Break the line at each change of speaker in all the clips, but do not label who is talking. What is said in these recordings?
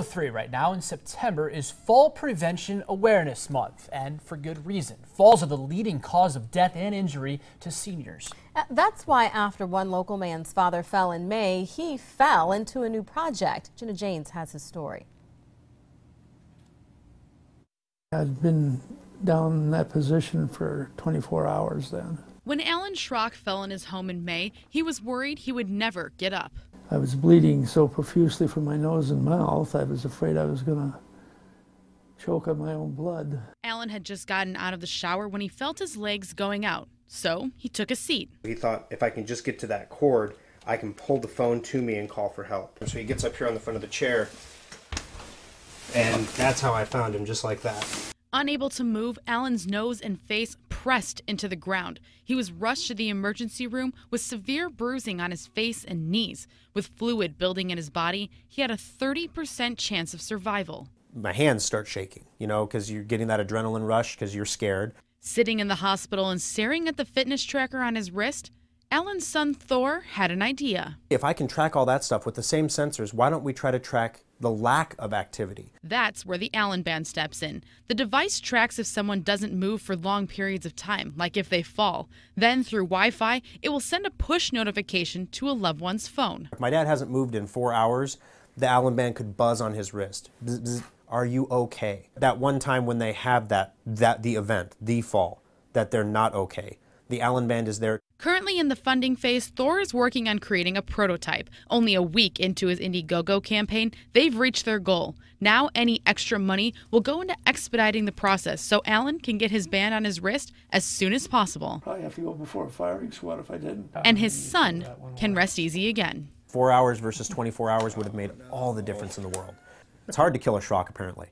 3 right now in September is Fall Prevention Awareness Month, and for good reason. Falls are the leading cause of death and injury to seniors.
That's why after one local man's father fell in May, he fell into a new project. Jenna Janes has his story.
I'd been down in that position for 24 hours then.
When Alan Schrock fell in his home in May, he was worried he would never get up.
I was bleeding so profusely from my nose and mouth, I was afraid I was going to choke on my own blood.
Alan had just gotten out of the shower when he felt his legs going out, so he took a seat.
He thought, if I can just get to that cord, I can pull the phone to me and call for help. And so he gets up here on the front of the chair, and that's how I found him, just like that.
Unable to move, Alan's nose and face pressed into the ground. He was rushed to the emergency room with severe bruising on his face and knees. With fluid building in his body, he had a 30% chance of survival.
My hands start shaking, because you're getting that adrenaline rush because you're scared.
Sitting in the hospital and staring at the fitness tracker on his wrist, Alan's son Thor had an idea.
If I can track all that stuff with the same sensors, why don't we try to track the lack of activity?
That's where the Alan Band steps in. The device tracks if someone doesn't move for long periods of time, like if they fall. Then through Wi-Fi, it will send a push notification to a loved one's phone.
If my dad hasn't moved in 4 hours, the Alan Band could buzz on his wrist. Bzz, bzz, are you okay? That one time when they have the event, the fall, that they're not okay, the Alan Band is there.
Currently in the funding phase, Thor is working on creating a prototype. Only a week into his Indiegogo campaign, they've reached their goal. Now any extra money will go into expediting the process so Alan can get his band on his wrist as soon as possible.
Probably have to go before a firing squad if I didn't.
And his son can rest easy again.
4 hours versus 24 hours would have made all the difference in the world. It's hard to kill a Schrock, apparently.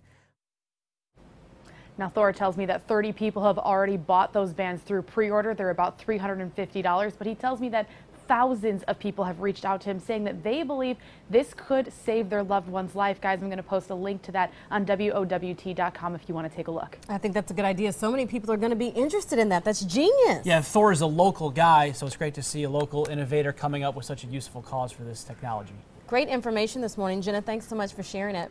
Now, Thor tells me that 30 people have already bought those bands through pre-order. They're about $350, but he tells me that thousands of people have reached out to him saying that they believe this could save their loved one's life. Guys, I'm going to post a link to that on WOWT.com if you want to take a look.
I think that's a good idea. So many people are going to be interested in that. That's genius.
Yeah, Thor is a local guy, so it's great to see a local innovator coming up with such a useful cause for this technology.
Great information this morning, Jenna. Thanks so much for sharing it.